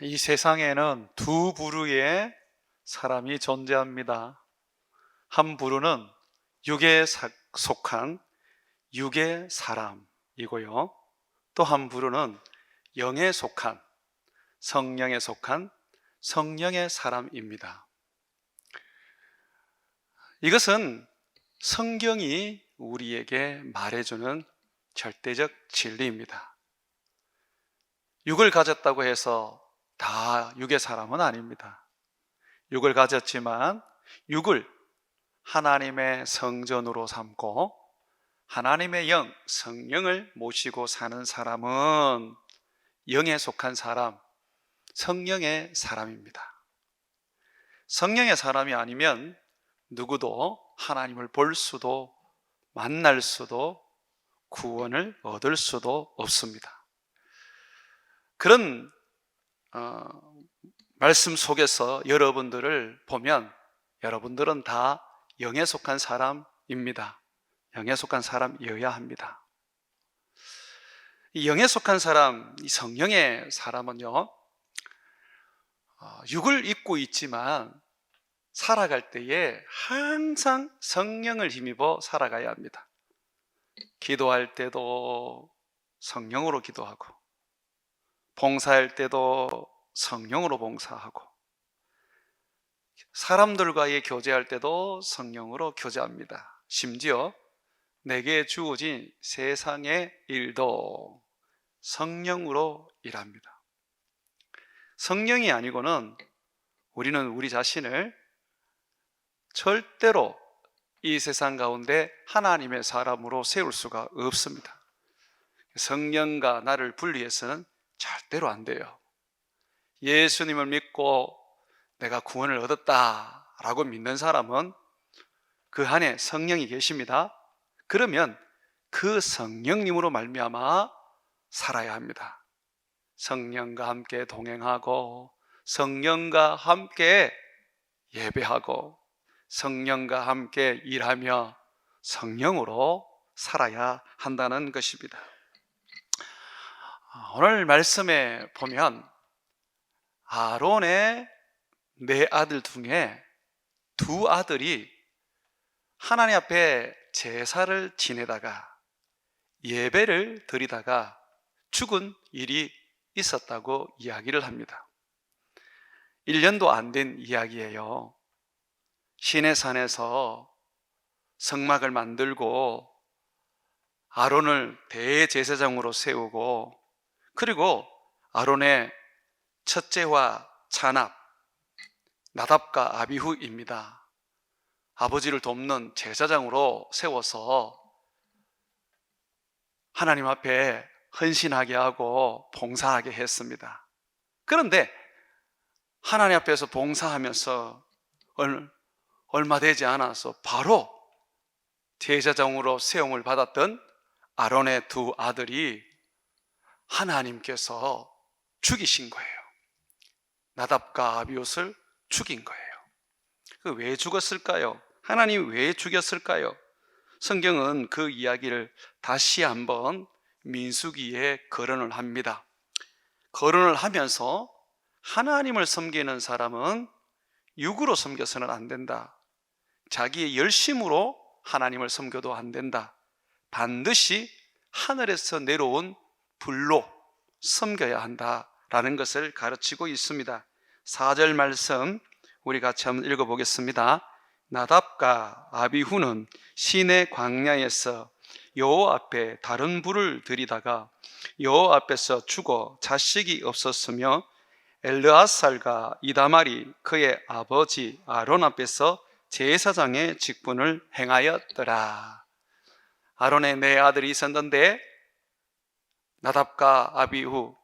이 세상에는 두 부류의 사람이 존재합니다. 한 부류는 육에 속한 육의 사람이고요. 또 한 부류는 영에 속한 성령에 속한 성령의 사람입니다. 이것은 성경이 우리에게 말해주는 절대적 진리입니다. 육을 가졌다고 해서 다 육의 사람은 아닙니다. 육을 가졌지만 육을 하나님의 성전으로 삼고 하나님의 영, 성령을 모시고 사는 사람은 영에 속한 사람, 성령의 사람입니다. 성령의 사람이 아니면 누구도 하나님을 볼 수도 만날 수도 구원을 얻을 수도 없습니다. 그런 말씀 속에서 여러분들을 보면 여러분들은 다 영에 속한 사람입니다. 영에 속한 사람이어야 합니다. 이 영에 속한 사람, 이 성령의 사람은요, 육을 입고 있지만 살아갈 때에 항상 성령을 힘입어 살아가야 합니다. 기도할 때도 성령으로 기도하고, 봉사할 때도 성령으로 봉사하고, 사람들과의 교제할 때도 성령으로 교제합니다. 심지어 내게 주어진 세상의 일도 성령으로 일합니다. 성령이 아니고는 우리는 우리 자신을 절대로 이 세상 가운데 하나님의 사람으로 세울 수가 없습니다. 성령과 나를 분리해서는 절대로 안 돼요. 예수님을 믿고 내가 구원을 얻었다라고 믿는 사람은 그 안에 성령이 계십니다. 그러면 그 성령님으로 말미암아 살아야 합니다. 성령과 함께 동행하고 성령과 함께 예배하고 성령과 함께 일하며 성령으로 살아야 한다는 것입니다. 오늘 말씀에 보면 아론의 네 아들 중에 두 아들이 하나님 앞에 제사를 지내다가 예배를 드리다가 죽은 일이 있었다고 이야기를 합니다. 1년도 안 된 이야기예요. 시내산에서 성막을 만들고 아론을 대제사장으로 세우고, 그리고 아론의 첫째와 차납 나답과 아비후입니다. 아버지를 돕는 제사장으로 세워서 하나님 앞에 헌신하게 하고 봉사하게 했습니다. 그런데 하나님 앞에서 봉사하면서 얼마 되지 않아서 바로 제사장으로 세움을 받았던 아론의 두 아들이 하나님께서 죽이신 거예요. 나답과 아비옷을 죽인 거예요. 왜 죽었을까요? 하나님이 왜 죽였을까요? 성경은 그 이야기를 다시 한번 민수기에 거론을 합니다. 거론을 하면서 하나님을 섬기는 사람은 육으로 섬겨서는 안 된다. 자기의 열심으로 하나님을 섬겨도 안 된다. 반드시 하늘에서 내려온 불로 섬겨야 한다라는 것을 가르치고 있습니다. 4절 말씀 우리 같이 한번 읽어보겠습니다. 나답과 아비후는 시내 광야에서 여호와 앞에 다른 불을 들이다가 여호와 앞에서 죽어 자식이 없었으며 엘르아살과 이다말이 그의 아버지 아론 앞에서 제사장의 직분을 행하였더라. 아론의 네 아들이 있었는데 나답과 아비후,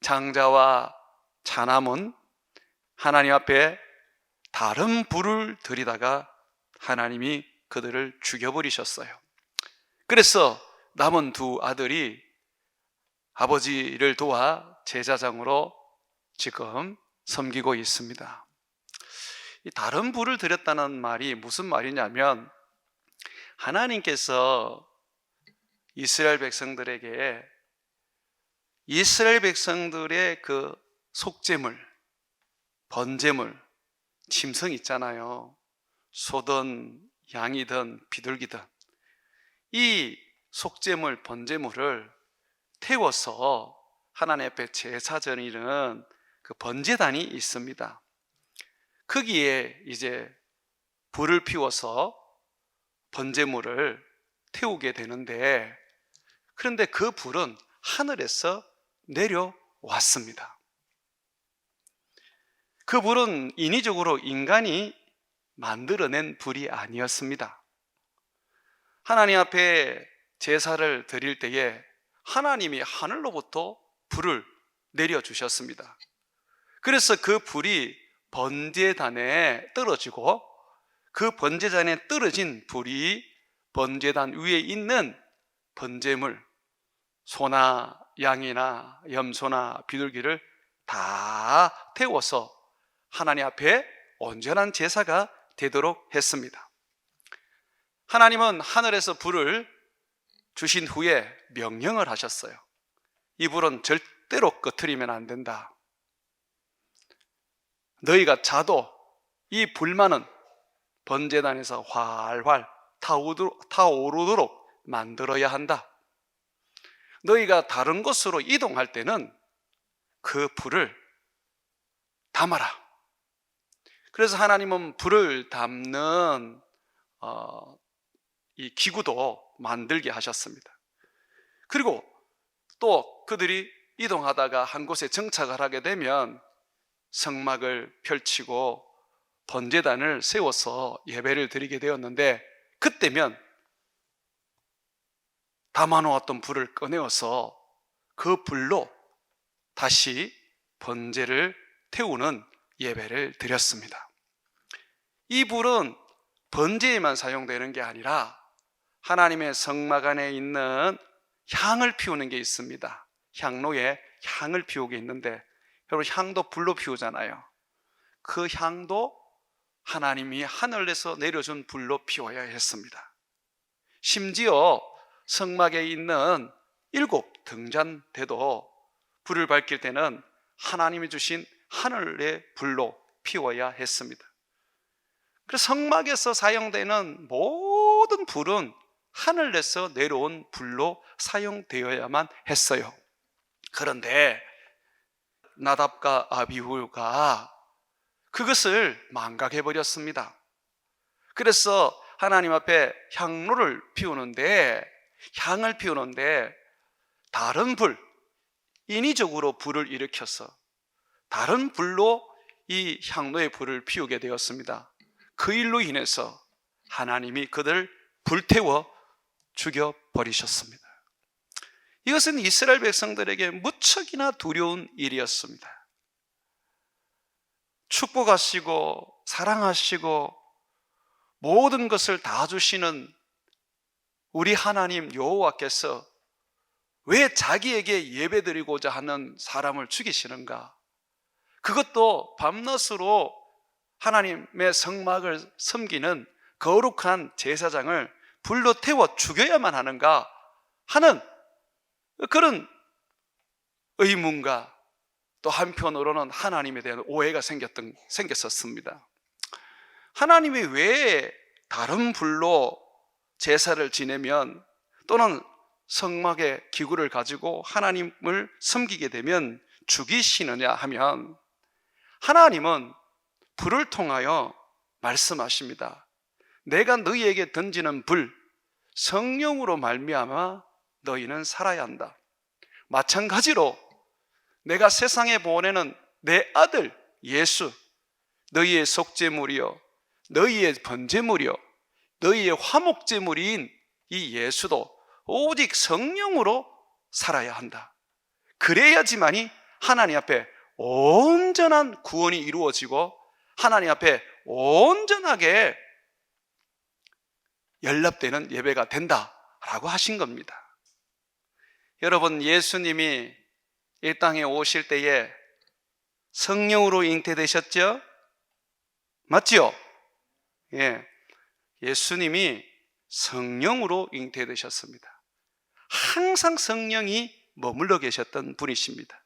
장자와 차남은 하나님 앞에 다른 불을 들이다가 하나님이 그들을 죽여버리셨어요. 그래서 남은 두 아들이 아버지를 도와 제사장으로 지금 섬기고 있습니다. 이 다른 불을 들였다는 말이 무슨 말이냐면, 하나님께서 이스라엘 백성들에게 이스라엘 백성들의 그 속죄물, 번제물, 짐승 있잖아요. 소든 양이든 비둘기든 이 속죄물, 번제물을 태워서 하나님 앞에 제사 드리는 그 번제단이 있습니다. 거기에 이제 불을 피워서 번제물을 태우게 되는데, 그런데 그 불은 하늘에서 내려왔습니다. 그 불은 인위적으로 인간이 만들어낸 불이 아니었습니다. 하나님 앞에 제사를 드릴 때에 하나님이 하늘로부터 불을 내려주셨습니다. 그래서 그 불이 번제단에 떨어지고, 그 번제단에 떨어진 불이 번제단 위에 있는 번제물, 소나 양이나 염소나 비둘기를 다 태워서 하나님 앞에 온전한 제사가 되도록 했습니다. 하나님은 하늘에서 불을 주신 후에 명령을 하셨어요. 이 불은 절대로 꺼트리면 안 된다. 너희가 자도 이 불만은 번제단에서 활활 타오르도록 만들어야 한다. 너희가 다른 곳으로 이동할 때는 그 불을 담아라. 그래서 하나님은 불을 담는 이 기구도 만들게 하셨습니다. 그리고 또 그들이 이동하다가 한 곳에 정착을 하게 되면 성막을 펼치고 번제단을 세워서 예배를 드리게 되었는데, 그때면 담아놓았던 불을 꺼내어서 그 불로 다시 번제를 태우는 예배를 드렸습니다. 이 불은 번제에만 사용되는 게 아니라 하나님의 성막 안에 있는 향을 피우는 게 있습니다. 향로에 향을 피우게 있는데, 여러분 향도 불로 피우잖아요. 그 향도 하나님이 하늘에서 내려준 불로 피워야 했습니다. 심지어 성막에 있는 7 등잔대도 불을 밝힐 때는 하나님이 주신 하늘의 불로 피워야 했습니다. 그래서 성막에서 사용되는 모든 불은 하늘에서 내려온 불로 사용되어야만 했어요. 그런데 나답과 아비후가 그것을 망각해버렸습니다. 그래서 하나님 앞에 향로를 피우는데, 향을 피우는데 다른 불, 인위적으로 불을 일으켜서 다른 불로 이 향로의 불을 피우게 되었습니다. 그 일로 인해서 하나님이 그들을 불태워 죽여버리셨습니다. 이것은 이스라엘 백성들에게 무척이나 두려운 일이었습니다. 축복하시고 사랑하시고 모든 것을 다 주시는 우리 하나님 여호와께서 왜 자기에게 예배드리고자 하는 사람을 죽이시는가? 그것도 밤낮으로 하나님의 성막을 섬기는 거룩한 제사장을 불로 태워 죽여야만 하는가 하는 그런 의문과 또 한편으로는 하나님에 대한 오해가 생겼었습니다. 하나님이 왜 다른 불로 제사를 지내면, 또는 성막의 기구를 가지고 하나님을 섬기게 되면 죽이시느냐 하면, 하나님은 불을 통하여 말씀하십니다. 내가 너희에게 던지는 불, 성령으로 말미암아 너희는 살아야 한다. 마찬가지로 내가 세상에 보내는 내 아들 예수, 너희의 속죄물이요 너희의 번제물이요 너희의 화목제물인 이 예수도 오직 성령으로 살아야 한다. 그래야지만이 하나님 앞에 온전한 구원이 이루어지고 하나님 앞에 온전하게 연락되는 예배가 된다라고 하신 겁니다. 여러분, 예수님이 이 땅에 오실 때에 성령으로 잉태되셨죠? 맞죠? 예, 예수님이 성령으로 잉태되셨습니다. 항상 성령이 머물러 계셨던 분이십니다.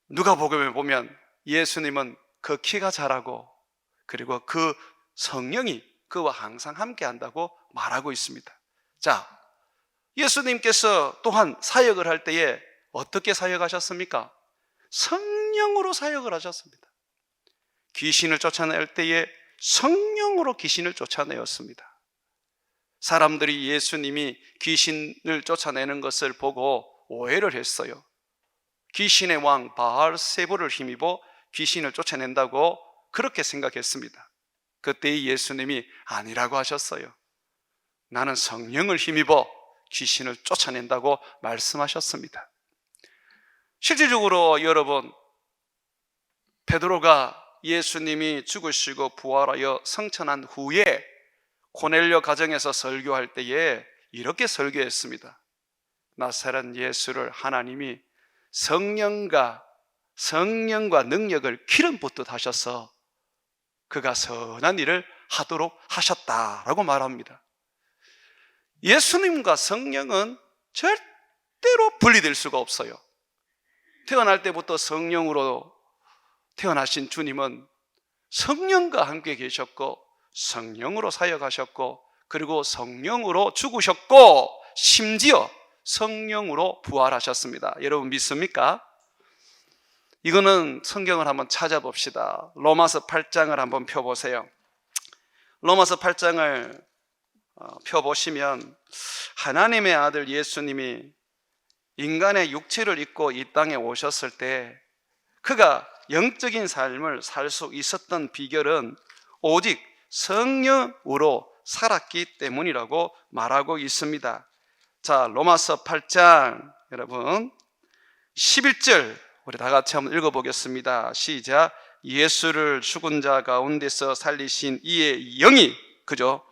누가복음에 보면 예수님은 그 키가 자라고 그리고 그 성령이 그와 항상 함께 한다고 말하고 있습니다. 자, 예수님께서 또한 사역을 할 때에 어떻게 사역하셨습니까? 성령으로 사역을 하셨습니다. 귀신을 쫓아낼 때에 성령으로 귀신을 쫓아내었습니다. 사람들이 예수님이 귀신을 쫓아내는 것을 보고 오해를 했어요. 귀신의 왕 바알세부를 힘입어 귀신을 쫓아낸다고 그렇게 생각했습니다. 그때 예수님이 아니라고 하셨어요. 나는 성령을 힘입어 귀신을 쫓아낸다고 말씀하셨습니다. 실질적으로 여러분, 베드로가 예수님이 죽으시고 부활하여 성천한 후에 고넬료 가정에서 설교할 때에 이렇게 설교했습니다. 나사렛 예수를 하나님이 성령과 능력을 기름 붓듯 하셔서 그가 선한 일을 하도록 하셨다라고 말합니다. 예수님과 성령은 절대로 분리될 수가 없어요. 태어날 때부터 성령으로 태어나신 주님은 성령과 함께 계셨고 성령으로 사역하셨고 그리고 성령으로 죽으셨고 심지어 성령으로 부활하셨습니다. 여러분 믿습니까? 이거는 성경을 한번 찾아봅시다. 로마서 8장을 한번 펴보세요. 로마서 8장을 펴보시면 하나님의 아들 예수님이 인간의 육체를 입고 이 땅에 오셨을 때 그가 영적인 삶을 살 수 있었던 비결은 오직 성령으로 살았기 때문이라고 말하고 있습니다. 자, 로마서 8장 여러분 11절 우리 다 같이 한번 읽어보겠습니다. 시작. 예수를 죽은 자 가운데서 살리신 이의 영이, 그죠?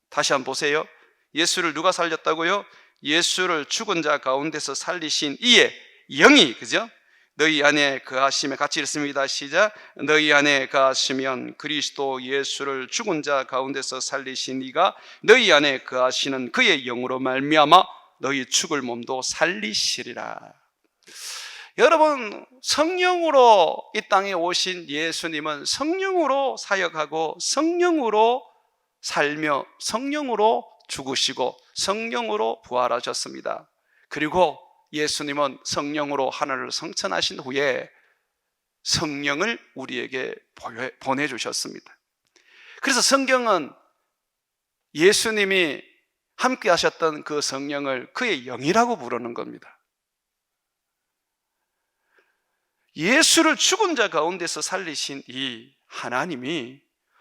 다시 한번 보세요. 예수를 누가 살렸다고요? 예수를 죽은 자 가운데서 살리신 이의 영이, 그죠? 너희 안에 거하시면, 같이 읽습니다. 시작. 너희 안에 거하시면 그리스도 예수를 죽은 자 가운데서 살리신 이가 너희 안에 거하시는 그의 영으로 말미암아 너희 죽을 몸도 살리시리라. 여러분, 성령으로 이 땅에 오신 예수님은 성령으로 사역하고 성령으로 살며 성령으로 죽으시고 성령으로 부활하셨습니다. 그리고 예수님은 성령으로 하늘을 성천하신 후에 성령을 우리에게 보내주셨습니다. 그래서 성경은 예수님이 함께 하셨던 그 성령을 그의 영이라고 부르는 겁니다. 예수를 죽은 자 가운데서 살리신 이 하나님이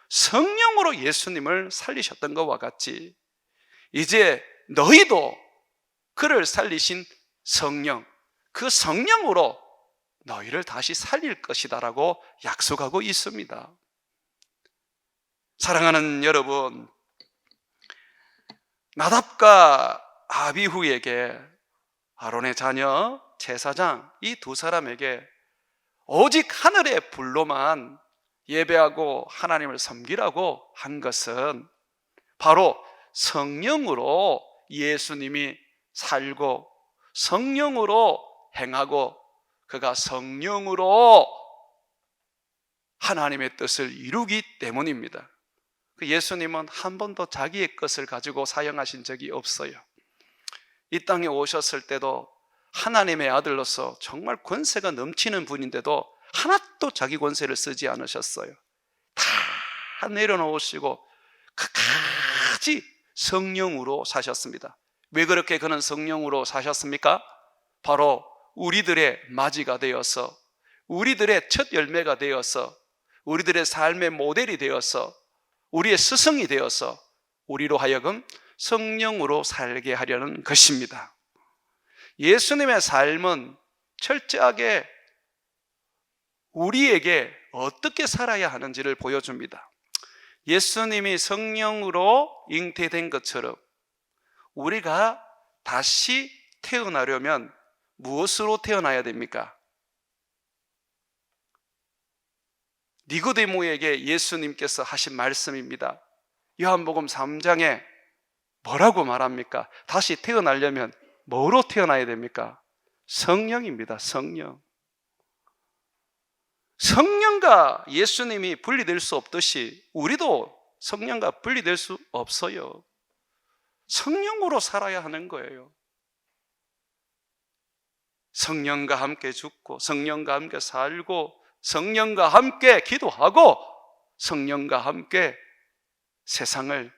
성령으로 예수님을 살리셨던 것과 같이 이제 너희도 그를 살리신 성령, 그 성령으로 너희를 다시 살릴 것이다 라고 약속하고 있습니다. 사랑하는 여러분, 나답과 아비후에게 아론의 자녀 제사장 이 두 사람에게 오직 하늘의 불로만 예배하고 하나님을 섬기라고 한 것은 바로 성령으로 예수님이 살고 성령으로 행하고 그가 성령으로 하나님의 뜻을 이루기 때문입니다. 예수님은 한 번도 자기의 것을 가지고 사용하신 적이 없어요. 이 땅에 오셨을 때도 하나님의 아들로서 정말 권세가 넘치는 분인데도 하나도 자기 권세를 쓰지 않으셨어요. 다 내려놓으시고 끝까지 성령으로 사셨습니다. 왜 그렇게 그는 성령으로 사셨습니까? 바로 우리들의 맞이가 되어서 우리들의 첫 열매가 되어서 우리들의 삶의 모델이 되어서 우리의 스승이 되어서 우리로 하여금 성령으로 살게 하려는 것입니다. 예수님의 삶은 철저하게 우리에게 어떻게 살아야 하는지를 보여줍니다. 예수님이 성령으로 잉태된 것처럼 우리가 다시 태어나려면 무엇으로 태어나야 됩니까? 니고데모에게 예수님께서 하신 말씀입니다. 요한복음 3장에 뭐라고 말합니까? 다시 태어나려면 뭐로 태어나야 됩니까? 성령입니다. 성령. 성령과 예수님이 분리될 수 없듯이 우리도 성령과 분리될 수 없어요. 성령으로 살아야 하는 거예요. 성령과 함께 죽고 성령과 함께 살고 성령과 함께 기도하고 성령과 함께 세상을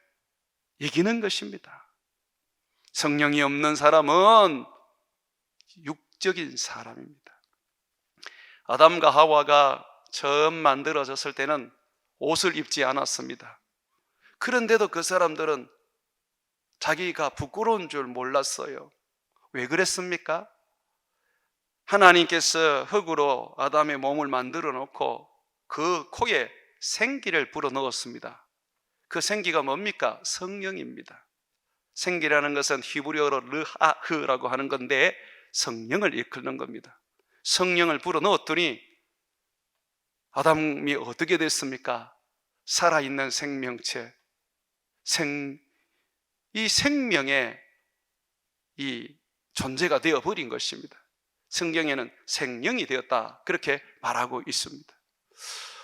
이기는 것입니다. 성령이 없는 사람은 육적인 사람입니다. 아담과 하와가 처음 만들어졌을 때는 옷을 입지 않았습니다. 그런데도 그 사람들은 자기가 부끄러운 줄 몰랐어요. 왜 그랬습니까? 하나님께서 흙으로 아담의 몸을 만들어 놓고 그 코에 생기를 불어 넣었습니다. 그 생기가 뭡니까? 성령입니다. 생기라는 것은 히브리어로 르하흐라고 하는 건데 성령을 일컫는 겁니다. 성령을 불어 넣었더니 아담이 어떻게 됐습니까? 살아있는 생명체, 이 생명의 이 존재가 되어버린 것입니다. 성경에는 생령이 되었다 그렇게 말하고 있습니다.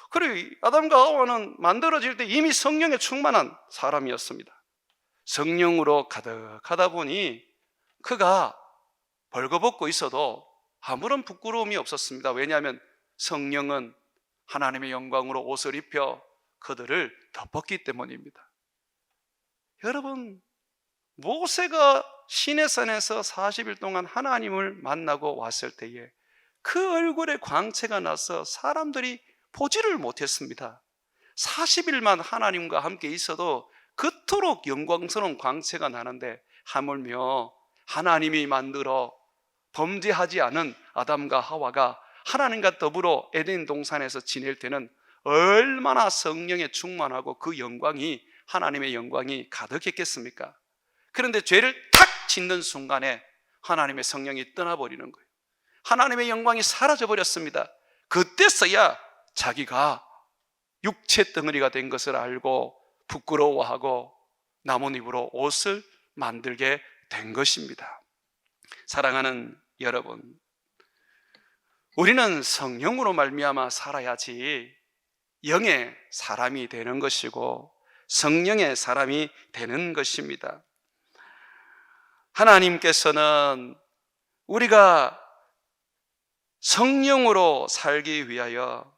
그리고 아담과 하와는 만들어질 때 이미 성령에 충만한 사람이었습니다. 성령으로 가득하다 보니 그가 벌거벗고 있어도 아무런 부끄러움이 없었습니다. 왜냐하면 성령은 하나님의 영광으로 옷을 입혀 그들을 덮었기 때문입니다. 여러분, 모세가 시내산에서 40일 동안 하나님을 만나고 왔을 때에 그 얼굴에 광채가 나서 사람들이 보지를 못했습니다. 40일만 하나님과 함께 있어도 그토록 영광스러운 광채가 나는데 하물며 하나님이 만들어 범죄하지 않은 아담과 하와가 하나님과 더불어 에덴 동산에서 지낼 때는 얼마나 성령에 충만하고 그 영광이 하나님의 영광이 가득했겠습니까? 그런데 죄를 탁 짓는 순간에 하나님의 성령이 떠나버리는 거예요. 하나님의 영광이 사라져버렸습니다. 그때서야 자기가 육체 덩어리가 된 것을 알고 부끄러워하고 나뭇잎으로 옷을 만들게 된 것입니다. 사랑하는 여러분, 우리는 성령으로 말미암아 살아야지 영의 사람이 되는 것이고 성령의 사람이 되는 것입니다. 하나님께서는 우리가 성령으로 살기 위하여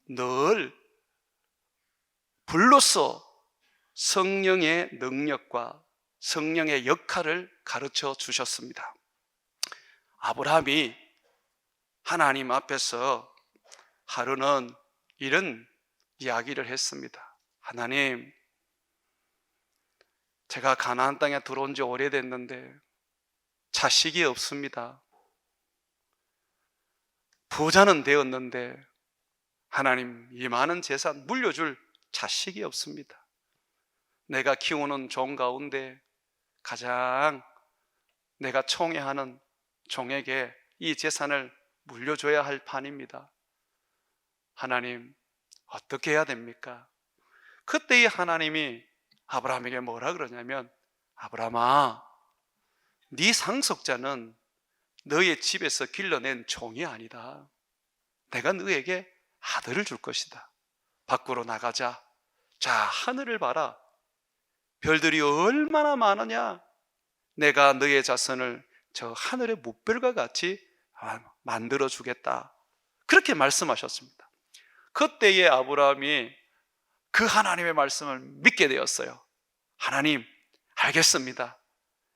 늘 불로써 성령의 능력과 성령의 역할을 가르쳐 주셨습니다. 아브라함이 하나님 앞에서 하루는 이런 이야기를 했습니다. 하나님, 제가 가나안 땅에 들어온 지 오래됐는데 자식이 없습니다. 부자는 되었는데 하나님, 이 많은 재산 물려줄 자식이 없습니다. 내가 키우는 종 가운데 가장 내가 총애하는 종에게 이 재산을 물려줘야 할 판입니다. 하나님, 어떻게 해야 됩니까? 그때의 하나님이 아브라함에게 뭐라 그러냐면, 아브라함아, 네 상속자는 너의 집에서 길러낸 종이 아니다. 내가 너에게 아들을 줄 것이다. 밖으로 나가자. 자, 하늘을 봐라. 별들이 얼마나 많으냐. 내가 너의 자손을 저 하늘의 뭇별과 같이 만들어 주겠다. 그렇게 말씀하셨습니다. 그때의 아브라함이 그 하나님의 말씀을 믿게 되었어요. 하나님, 알겠습니다.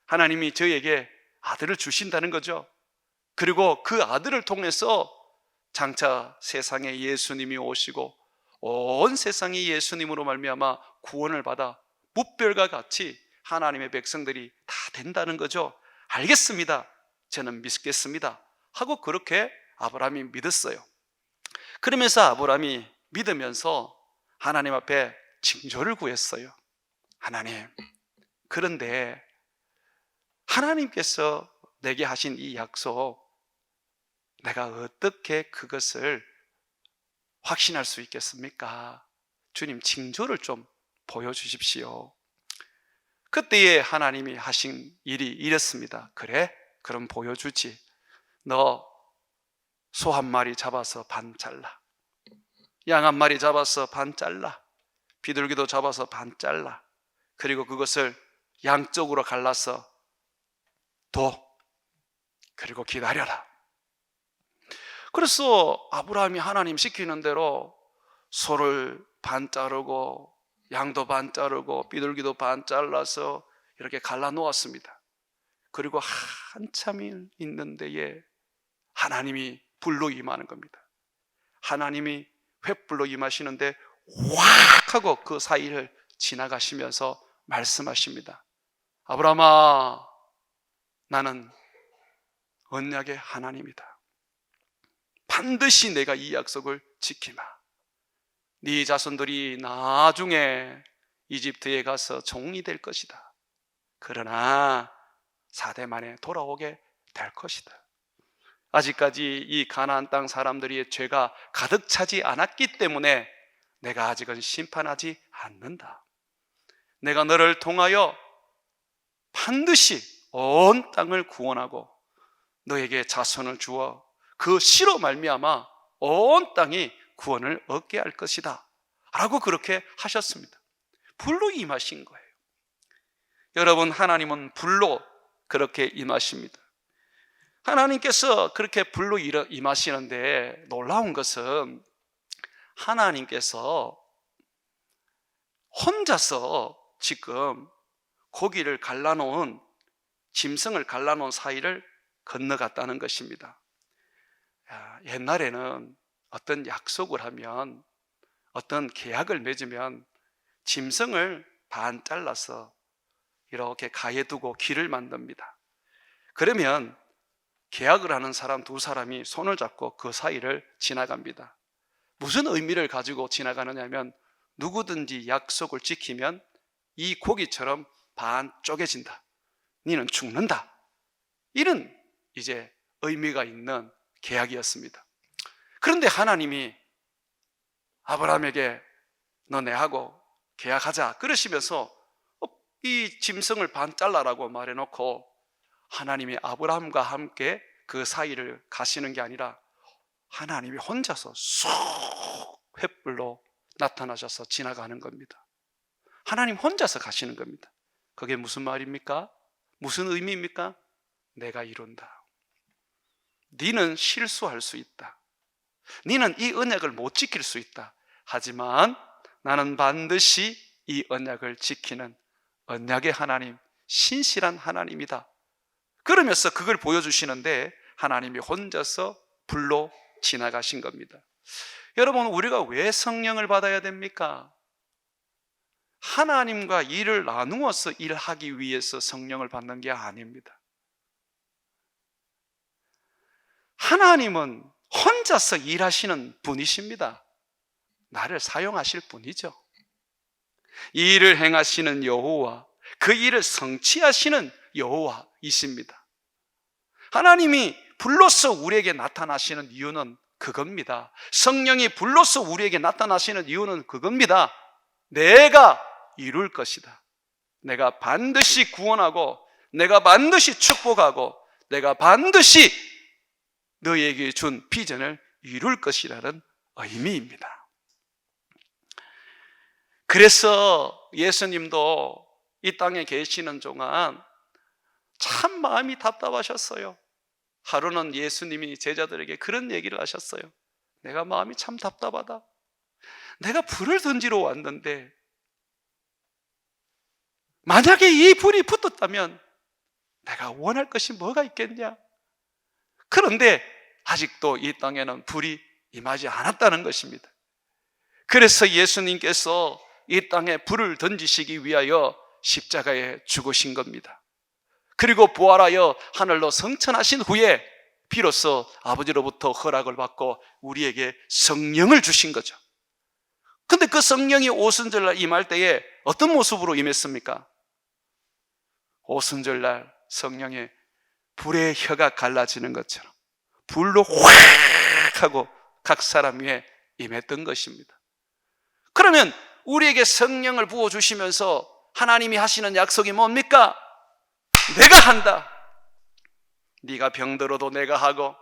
하나님이 저에게 아들을 주신다는 거죠. 그리고 그 아들을 통해서 장차 세상에 예수님이 오시고 온 세상이 예수님으로 말미암아 구원을 받아 뭇별과 같이 하나님의 백성들이 다 된다는 거죠. 알겠습니다. 저는 믿겠습니다. 하고 그렇게 아브라함이 믿었어요. 그러면서 아브라함이 믿으면서 하나님 앞에 징조를 구했어요. 하나님, 그런데 하나님께서 내게 하신 이 약속, 내가 어떻게 그것을 확신할 수 있겠습니까? 주님, 징조를 좀 보여주십시오. 그때에 하나님이 하신 일이 이랬습니다. 그래? 그럼 보여주지. 너 소 한 마리 잡아서 반 잘라. 양 한 마리 잡아서 반 잘라, 비둘기도 잡아서 반 잘라, 그리고 그것을 양쪽으로 갈라서 둬. 그리고 기다려라. 그래서 아브라함이 하나님 시키는 대로 소를 반 자르고 양도 반 자르고 비둘기도 반 잘라서 이렇게 갈라 놓았습니다. 그리고 한참 있는 데에 하나님이 불로 임하는 겁니다. 하나님이 횃불로 임하시는데 확 하고 그 사이를 지나가시면서 말씀하십니다. 아브라함아, 나는 언약의 하나님이다. 반드시 내가 이 약속을 지키마. 네 자손들이 나중에 이집트에 가서 종이 될 것이다. 그러나 4대 만에 돌아오게 될 것이다. 아직까지 이 가나안 땅 사람들이 죄가 가득 차지 않았기 때문에 내가 아직은 심판하지 않는다. 내가 너를 통하여 반드시 온 땅을 구원하고 너에게 자손을 주어 그 씨로 말미암아 온 땅이 구원을 얻게 할 것이다 라고 그렇게 하셨습니다. 불로 임하신 거예요. 여러분, 하나님은 불로 그렇게 임하십니다. 하나님께서 그렇게 불로 임하시는데 놀라운 것은 하나님께서 혼자서 지금 고기를 갈라놓은, 짐승을 갈라놓은 사이를 건너갔다는 것입니다. 옛날에는 어떤 약속을 하면, 어떤 계약을 맺으면 짐승을 반 잘라서 이렇게 가에 두고 길을 만듭니다. 그러면 계약을 하는 사람 두 사람이 손을 잡고 그 사이를 지나갑니다. 무슨 의미를 가지고 지나가느냐 하면, 누구든지 약속을 지키면 이 고기처럼 반 쪼개진다, 너는 죽는다, 이런 이제 의미가 있는 계약이었습니다. 그런데 하나님이 아브라함에게 너 내하고 계약하자 그러시면서 이 짐승을 반 잘라라고 말해놓고 하나님이 아브라함과 함께 그 사이를 가시는 게 아니라 하나님이 혼자서 쏙 횃불로 나타나셔서 지나가는 겁니다. 하나님 혼자서 가시는 겁니다. 그게 무슨 말입니까? 무슨 의미입니까? 내가 이룬다. 너는 실수할 수 있다. 너는 이 언약을 못 지킬 수 있다. 하지만 나는 반드시 이 언약을 지키는 언약의 하나님, 신실한 하나님이다. 그러면서 그걸 보여주시는데 하나님이 혼자서 불로 지나가신 겁니다. 여러분, 우리가 왜 성령을 받아야 됩니까? 하나님과 일을 나누어서 일하기 위해서 성령을 받는 게 아닙니다. 하나님은 혼자서 일하시는 분이십니다. 나를 사용하실 분이죠. 이 일을 행하시는 여호와, 그 일을 성취하시는 여호와이십니다. 하나님이 불로서 우리에게 나타나시는 이유는 그겁니다. 성령이 불로서 우리에게 나타나시는 이유는 그겁니다. 내가 이룰 것이다. 내가 반드시 구원하고, 내가 반드시 축복하고, 내가 반드시 너에게 준 비전을 이룰 것이라는 의미입니다. 그래서 예수님도 이 땅에 계시는 동안 참 마음이 답답하셨어요. 하루는 예수님이 제자들에게 그런 얘기를 하셨어요. 내가 마음이 참 답답하다. 내가 불을 던지러 왔는데 만약에 이 불이 붙었다면 내가 원할 것이 뭐가 있겠냐? 그런데 아직도 이 땅에는 불이 임하지 않았다는 것입니다. 그래서 예수님께서 이 땅에 불을 던지시기 위하여 십자가에 죽으신 겁니다. 그리고 부활하여 하늘로 승천하신 후에 비로소 아버지로부터 허락을 받고 우리에게 성령을 주신 거죠. 근데 그 성령이 오순절날 임할 때에 어떤 모습으로 임했습니까? 오순절날 성령의 불의 혀가 갈라지는 것처럼 불로 확 하고 각 사람 위에 임했던 것입니다. 그러면 우리에게 성령을 부어주시면서 하나님이 하시는 약속이 뭡니까? 내가 한다. 네가 병들어도 내가 하고,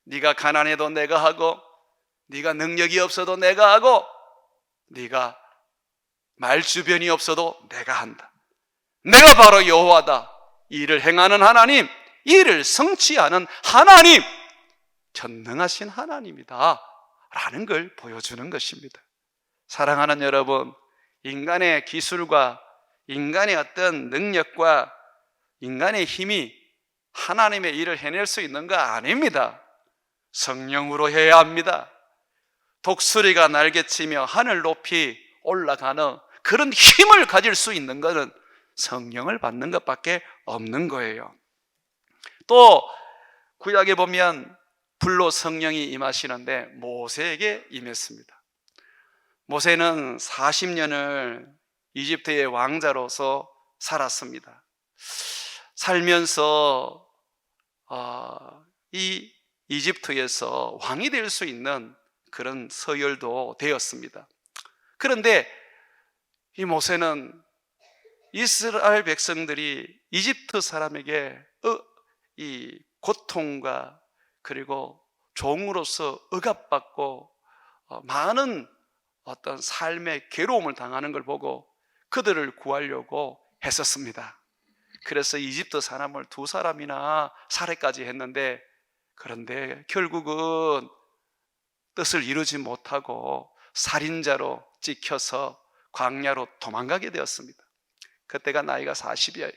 네가 가난해도 내가 하고, 네가 능력이 없어도 내가 하고 네가 말 주변이 없어도 내가 한다. 내가 바로 여호와다. 이를 행하는 하나님, 이를 성취하는 하나님, 전능하신 하나님이다 라는 걸 보여주는 것입니다. 사랑하는 여러분, 인간의 기술과 인간의 어떤 능력과 인간의 힘이 하나님의 일을 해낼 수 있는 거 아닙니다. 성령으로 해야 합니다. 독수리가 날개치며 하늘 높이 올라가는 그런 힘을 가질 수 있는 것은 성령을 받는 것밖에 없는 거예요. 또 구약에 보면 불로 성령이 임하시는데 모세에게 임했습니다. 모세는 40년을 이집트의 왕자로서 살았습니다. 살면서 이 이집트에서 왕이 될 수 있는 그런 서열도 되었습니다. 그런데 이 모세는 이스라엘 백성들이 이집트 사람에게 이 고통과 그리고 종으로서 억압받고 많은 어떤 삶의 괴로움을 당하는 걸 보고 그들을 구하려고 했었습니다. 그래서 이집트 사람을 2사람이나 살해까지 했는데, 그런데 결국은 뜻을 이루지 못하고 살인자로 찍혀서 광야로 도망가게 되었습니다. 그때가 나이가 40이에요.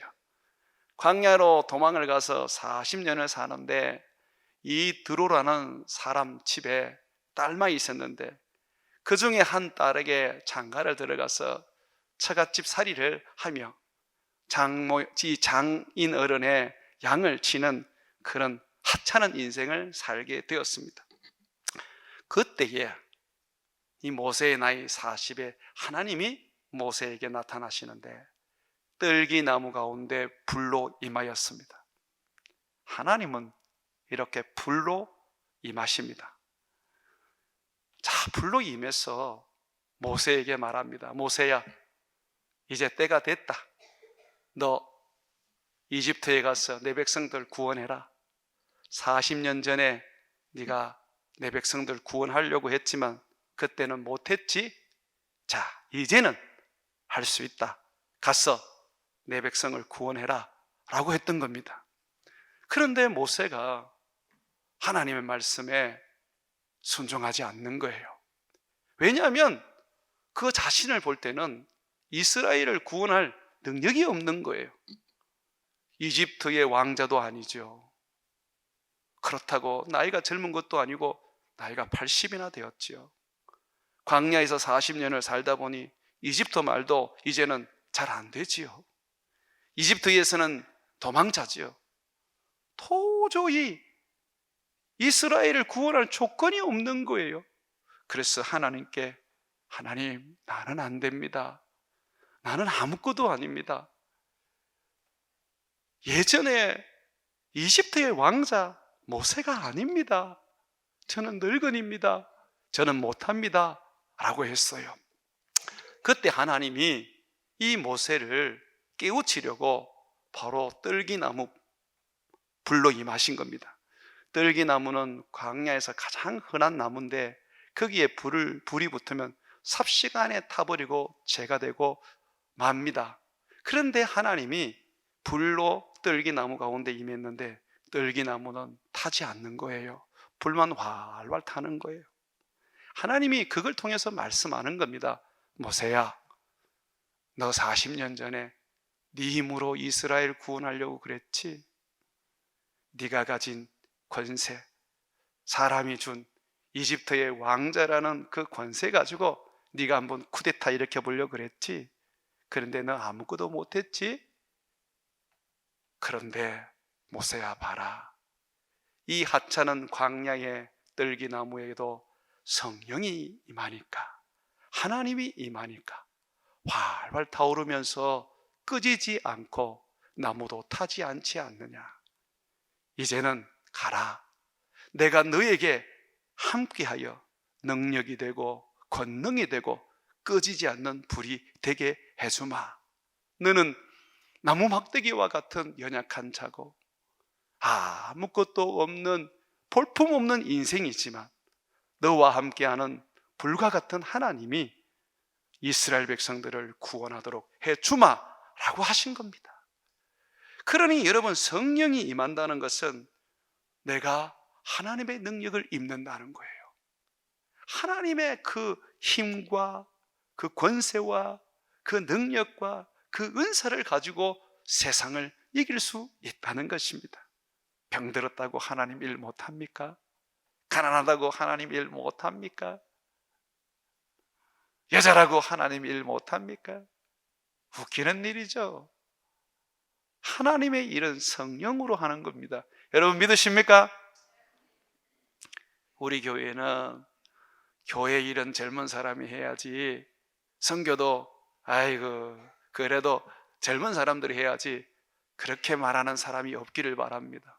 광야로 도망을 가서 40년을 사는데 이 드로라는 사람 집에 딸만 있었는데 그 중에 한 딸에게 장가를 들어가서 처갓집 살이를 하며 장인 어른의 양을 치는 그런 하찮은 인생을 살게 되었습니다. 그때에 이 모세의 나이 40에 하나님이 모세에게 나타나시는데 떨기나무 가운데 불로 임하였습니다. 하나님은 이렇게 불로 임하십니다. 자, 불로 임해서 모세에게 말합니다. 모세야, 이제 때가 됐다. 너 이집트에 가서 내 백성들 구원해라. 40년 전에 네가 내 백성들 구원하려고 했지만 그때는 못했지? 자, 이제는 할 수 있다. 가서 내 백성을 구원해라 라고 했던 겁니다. 그런데 모세가 하나님의 말씀에 순종하지 않는 거예요. 왜냐하면 그 자신을 볼 때는 이스라엘을 구원할 능력이 없는 거예요. 이집트의 왕자도 아니죠. 그렇다고 나이가 젊은 것도 아니고 나이가 80이나 되었지요. 광야에서 40년을 살다 보니 이집트 말도 이제는 잘 안 되지요. 이집트에서는 도망자지요. 도저히 이스라엘을 구원할 조건이 없는 거예요. 그래서 하나님께, 하나님, 나는 안 됩니다. 나는 아무것도 아닙니다. 예전에 이집트의 왕자 모세가 아닙니다. 저는 늙은입니다. 저는 못합니다 라고 했어요. 그때 하나님이 이 모세를 깨우치려고 바로 떨기나무 불로 임하신 겁니다. 떨기나무는 광야에서 가장 흔한 나무인데 거기에 불이 붙으면 삽시간에 타버리고 재가 되고 맙니다. 그런데 하나님이 불로 떨기나무 가운데 임했는데 떨기나무는 타지 않는 거예요. 불만 활활 타는 거예요. 하나님이 그걸 통해서 말씀하는 겁니다. 모세야, 너 40년 전에 네 힘으로 이스라엘 구원하려고 그랬지? 네가 가진 권세, 사람이 준 이집트의 왕자라는 그 권세 가지고 네가 한번 쿠데타 일으켜 보려고 그랬지? 그런데 너 아무것도 못했지? 그런데 모세야, 봐라. 이 하찮은 광야의 떨기나무에도 성령이 임하니까, 하나님이 임하니까 활활 타오르면서 끄지지 않고 나무도 타지 않지 않느냐. 이제는 가라. 내가 너에게 함께하여 능력이 되고 권능이 되고 꺼지지 않는 불이 되게 해주마. 너는 나무 막대기와 같은 연약한 자고 아무것도 없는 볼품없는 인생이지만 너와 함께하는 불과 같은 하나님이 이스라엘 백성들을 구원하도록 해주마라고 하신 겁니다. 그러니 여러분, 성령이 임한다는 것은 내가 하나님의 능력을 입는다는 거예요. 하나님의 그 힘과 그 권세와 그 능력과 그 은사를 가지고 세상을 이길 수 있다는 것입니다. 병들었다고 하나님 일 못합니까? 가난하다고 하나님 일 못합니까? 여자라고 하나님 일 못합니까? 웃기는 일이죠. 하나님의 일은 성령으로 하는 겁니다. 여러분 믿으십니까? 우리 교회는 교회 일은 젊은 사람이 해야지, 선교도 아이고 그래도 젊은 사람들이 해야지, 그렇게 말하는 사람이 없기를 바랍니다.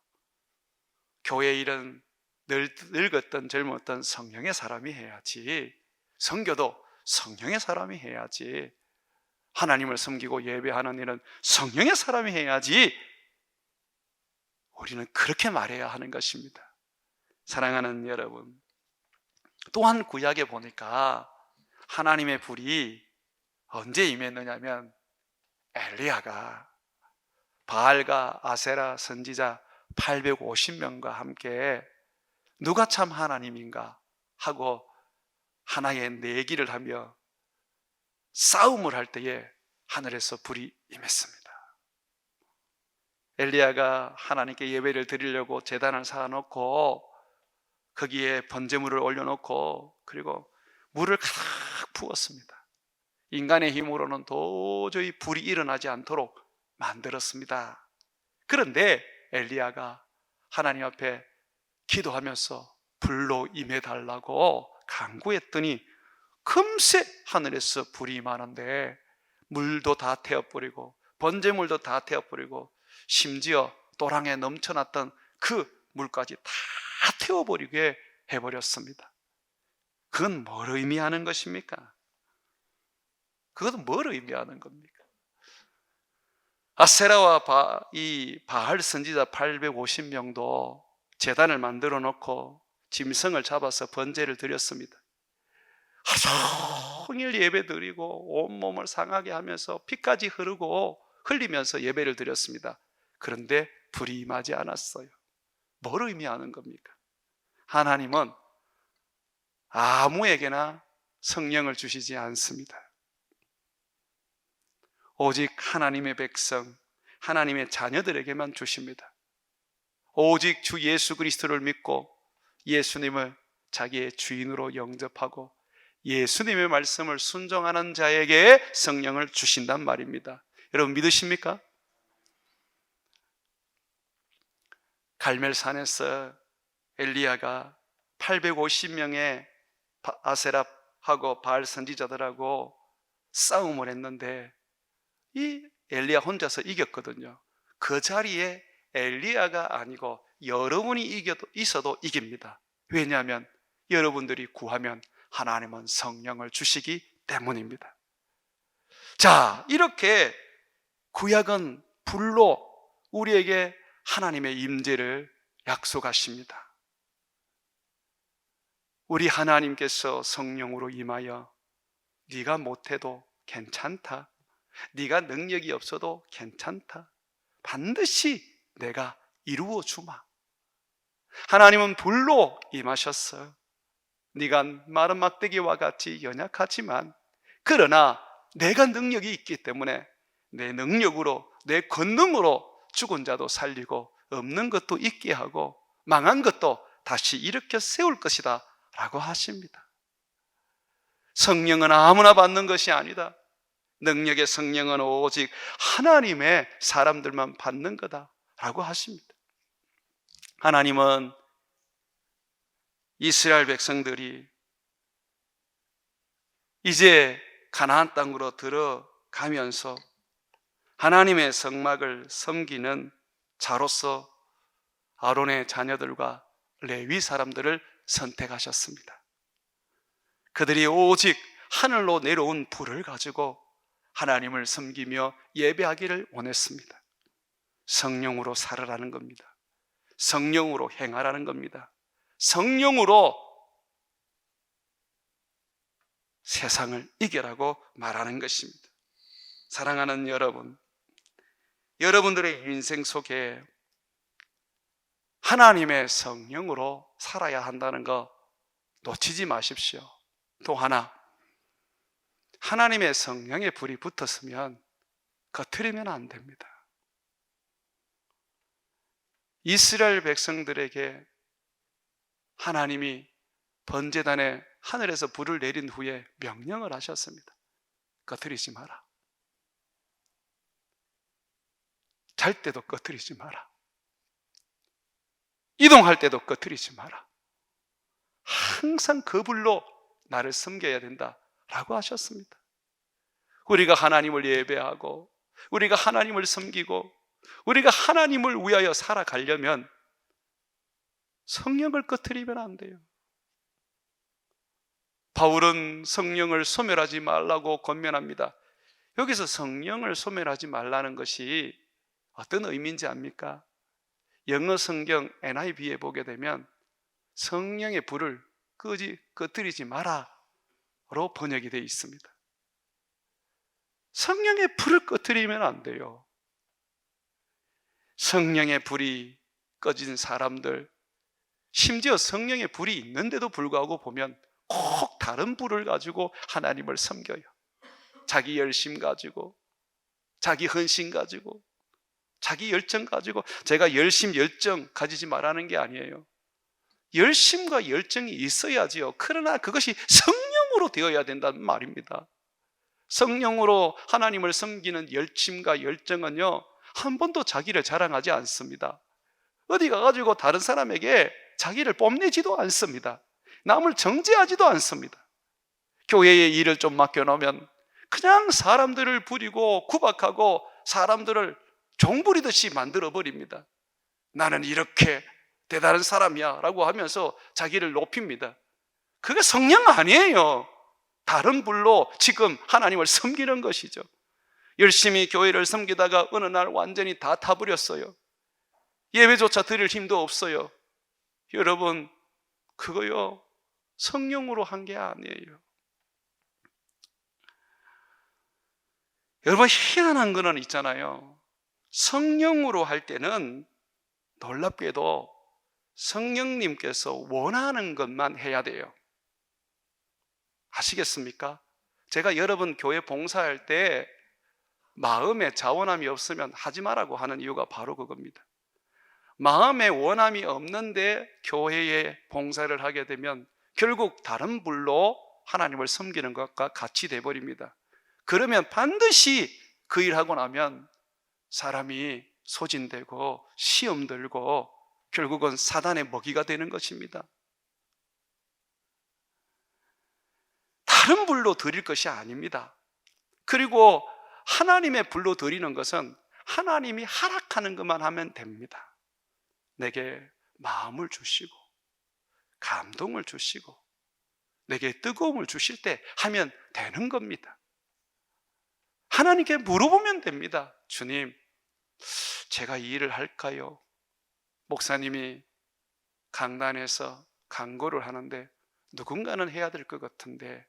교회 일은 늙었던 젊었던 성령의 사람이 해야지, 선교도 성령의 사람이 해야지, 하나님을 섬기고 예배하는 일은 성령의 사람이 해야지, 우리는 그렇게 말해야 하는 것입니다. 사랑하는 여러분, 또한 구약에 보니까 하나님의 불이 언제 임했느냐면, 엘리야가 바알과 아세라 선지자 850명과 함께 누가 참 하나님인가 하고 하나의 내기를 하며 싸움을 할 때에 하늘에서 불이 임했습니다. 엘리야가 하나님께 예배를 드리려고 제단을 쌓아놓고 거기에 번제물을 올려놓고 그리고 물을 가득 부었습니다. 인간의 힘으로는 도저히 불이 일어나지 않도록 만들었습니다. 그런데 엘리야가 하나님 앞에 기도하면서 불로 임해달라고 간구했더니 금세 하늘에서 불이 임하는데, 물도 다 태워버리고 번제물도 다 태워버리고 심지어 또랑에 넘쳐났던 그 물까지 다 태워버리게 해버렸습니다. 그건 뭘 의미하는 것입니까? 그것은 뭘 의미하는 겁니까? 아세라와 이 바알 선지자 850명도 제단을 만들어 놓고 짐승을 잡아서 번제를 드렸습니다. 하루 종일 예배 드리고 온몸을 상하게 하면서 피까지 흘리면서 예배를 드렸습니다. 그런데 불이 임하지 않았어요. 뭘 의미하는 겁니까? 하나님은 아무에게나 성령을 주시지 않습니다. 오직 하나님의 백성, 하나님의 자녀들에게만 주십니다. 오직 주 예수 그리스도를 믿고 예수님을 자기의 주인으로 영접하고 예수님의 말씀을 순종하는 자에게 성령을 주신단 말입니다. 여러분 믿으십니까? 갈멜산에서 엘리야가 850명의 아세라하고 바알 선지자들하고 싸움을 했는데 이 엘리야 혼자서 이겼거든요. 그 자리에 엘리야가 아니고 여러분이 있어도 이깁니다. 왜냐하면 여러분들이 구하면 하나님은 성령을 주시기 때문입니다. 자, 이렇게 구약은 불로 우리에게 하나님의 임재를 약속하십니다. 우리 하나님께서 성령으로 임하여 네가 못해도 괜찮다, 네가 능력이 없어도 괜찮다, 반드시 내가 이루어 주마. 하나님은 불로 임하셨어요. 네가 마른 막대기와 같이 연약하지만 그러나 내가 능력이 있기 때문에 내 능력으로, 내 권능으로 죽은 자도 살리고 없는 것도 있게 하고 망한 것도 다시 일으켜 세울 것이다 라고 하십니다. 성령은 아무나 받는 것이 아니다. 능력의 성령은 오직 하나님의 사람들만 받는 거다 라고 하십니다. 하나님은 이스라엘 백성들이 이제 가나안 땅으로 들어가면서 하나님의 성막을 섬기는 자로서 아론의 자녀들과 레위 사람들을 선택하셨습니다. 그들이 오직 하늘로 내려온 불을 가지고 하나님을 섬기며 예배하기를 원했습니다. 성령으로 살아라는 겁니다. 성령으로 행하라는 겁니다. 성령으로 세상을 이겨라고 말하는 것입니다. 사랑하는 여러분, 여러분들의 인생 속에 하나님의 성령으로 살아야 한다는 거 놓치지 마십시오. 또 하나, 하나님의 성령의 불이 붙었으면 거스르면 안 됩니다. 이스라엘 백성들에게 하나님이 번제단에 하늘에서 불을 내린 후에 명령을 하셨습니다. 꺼트리지 마라. 잘 때도 꺼트리지 마라. 이동할 때도 꺼트리지 마라. 항상 그 불로 나를 섬겨야 된다라고 하셨습니다. 우리가 하나님을 예배하고 우리가 하나님을 섬기고 우리가 하나님을 위하여 살아가려면 성령을 꺼트리면 안 돼요. 바울은 성령을 소멸하지 말라고 권면합니다. 여기서 성령을 소멸하지 말라는 것이 어떤 의미인지 압니까? 영어 성경 NIV에 보게 되면 성령의 불을 꺼뜨리지 마라로 번역이 되어 있습니다. 성령의 불을 꺼뜨리면 안 돼요. 성령의 불이 꺼진 사람들, 심지어 성령의 불이 있는데도 불구하고 보면 꼭 다른 불을 가지고 하나님을 섬겨요. 자기 열심 가지고, 자기 헌신 가지고, 자기 열정 가지고. 제가 열심, 열정 가지지 말라는 게 아니에요. 열심과 열정이 있어야지요. 그러나 그것이 성령으로 되어야 된다는 말입니다. 성령으로 하나님을 섬기는 열심과 열정은요, 한 번도 자기를 자랑하지 않습니다. 어디 가가지고 다른 사람에게 자기를 뽐내지도 않습니다. 남을 정죄하지도 않습니다. 교회의 일을 좀 맡겨놓으면 그냥 사람들을 부리고 구박하고 사람들을 종부리듯이 만들어버립니다. 나는 이렇게 대단한 사람이야 라고 하면서 자기를 높입니다. 그게 성령 아니에요. 다른 불로 지금 하나님을 섬기는 것이죠. 열심히 교회를 섬기다가 어느 날 완전히 다 타버렸어요. 예배조차 드릴 힘도 없어요. 여러분, 그거요, 성령으로 한 게 아니에요. 여러분, 희한한 거는 있잖아요. 성령으로 할 때는 놀랍게도 성령님께서 원하는 것만 해야 돼요. 아시겠습니까? 제가 여러분 교회 봉사할 때 마음에 자원함이 없으면 하지 말라고 하는 이유가 바로 그겁니다. 마음에 원함이 없는데 교회에 봉사를 하게 되면 결국 다른 불로 하나님을 섬기는 것과 같이 돼버립니다. 그러면 반드시 그 일하고 나면 사람이 소진되고 시험 들고 결국은 사단의 먹이가 되는 것입니다. 다른 불로 드릴 것이 아닙니다. 그리고 하나님의 불로 드리는 것은 하나님이 허락하는 것만 하면 됩니다. 내게 마음을 주시고 감동을 주시고 내게 뜨거움을 주실 때 하면 되는 겁니다. 하나님께 물어보면 됩니다. 주님, 제가 이 일을 할까요? 목사님이 강단에서 강고를 하는데 누군가는 해야 될 것 같은데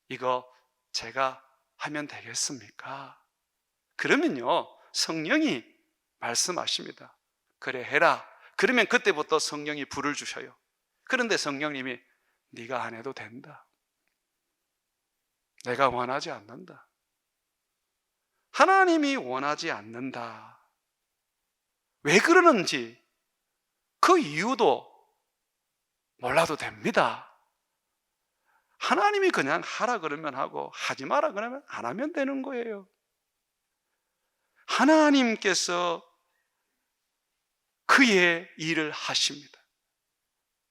이거 제가 하면 되겠습니까? 그러면요, 성령이 말씀하십니다. 그래, 해라. 그러면 그때부터 성령이 불을 주셔요. 그런데 성령님이 네가 안 해도 된다. 내가 원하지 않는다. 하나님이 원하지 않는다. 왜 그러는지 그 이유도 몰라도 됩니다. 하나님이 그냥 하라 그러면 하고 하지 마라 그러면 안 하면 되는 거예요. 하나님께서 그의 일을 하십니다.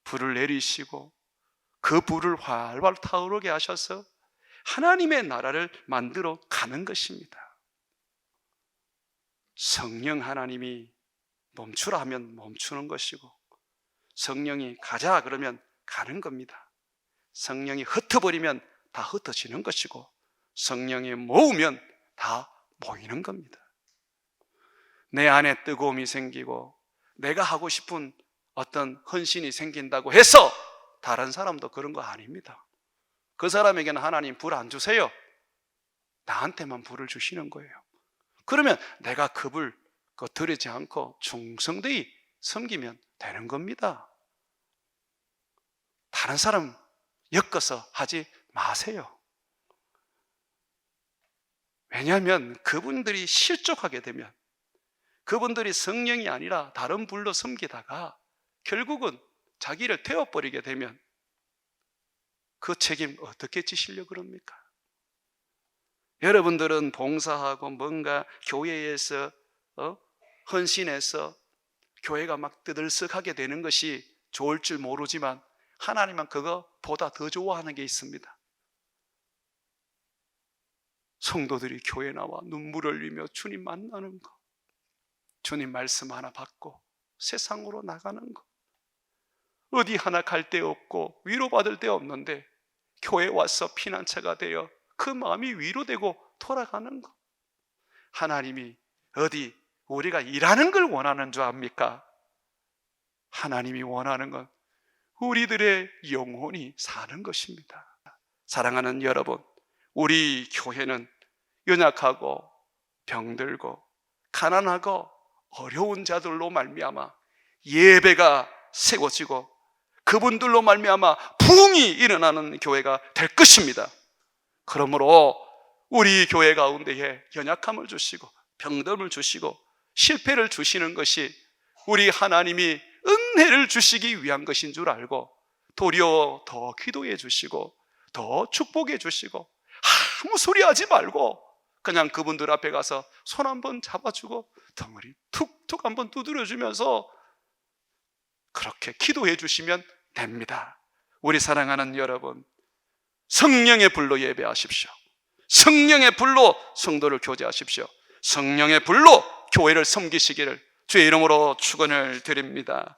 불을 내리시고 그 불을 활활 타오르게 하셔서 하나님의 나라를 만들어 가는 것입니다. 성령 하나님이 멈추라 하면 멈추는 것이고 성령이 가자 그러면 가는 겁니다. 성령이 흩어버리면 다 흩어지는 것이고 성령이 모으면 다 모이는 겁니다. 내 안에 뜨거움이 생기고 내가 하고 싶은 어떤 헌신이 생긴다고 해서 다른 사람도 그런 거 아닙니다. 그 사람에게는 하나님 불 안 주세요. 나한테만 불을 주시는 거예요. 그러면 내가 그 불 드리지 않고 충성되이 섬기면 되는 겁니다. 다른 사람 엮어서 하지 마세요. 왜냐하면 그분들이 실족하게 되면, 그분들이 성령이 아니라 다른 불로 섬기다가 결국은 자기를 태워버리게 되면 그 책임 어떻게 지시려고 그럽니까? 여러분들은 봉사하고 뭔가 교회에서 헌신해서 교회가 막 뜨들썩하게 되는 것이 좋을 줄 모르지만 하나님은 그거보다 더 좋아하는 게 있습니다. 성도들이 교회 나와 눈물 흘리며 주님 만나는 거, 주님 말씀 하나 받고 세상으로 나가는 거, 어디 하나 갈 데 없고 위로받을 데 없는데 교회 와서 피난처가 되어 그 마음이 위로되고 돌아가는 거. 하나님이 어디 우리가 일하는 걸 원하는 줄 압니까? 하나님이 원하는 건 우리들의 영혼이 사는 것입니다. 사랑하는 여러분, 우리 교회는 연약하고 병들고 가난하고 어려운 자들로 말미암아 예배가 세워지고 그분들로 말미암아 부흥이 일어나는 교회가 될 것입니다. 그러므로 우리 교회 가운데에 연약함을 주시고 병듦을 주시고 실패를 주시는 것이 우리 하나님이 은혜를 주시기 위한 것인 줄 알고 도리어 더 기도해 주시고 더 축복해 주시고 아무 소리 하지 말고 그냥 그분들 앞에 가서 손 한번 잡아주고 덩어리 툭툭 한번 두드려주면서 그렇게 기도해 주시면 됩니다. 우리 사랑하는 여러분, 성령의 불로 예배하십시오. 성령의 불로 성도를 교제하십시오. 성령의 불로 교회를 섬기시기를 주의 이름으로 축원을 드립니다.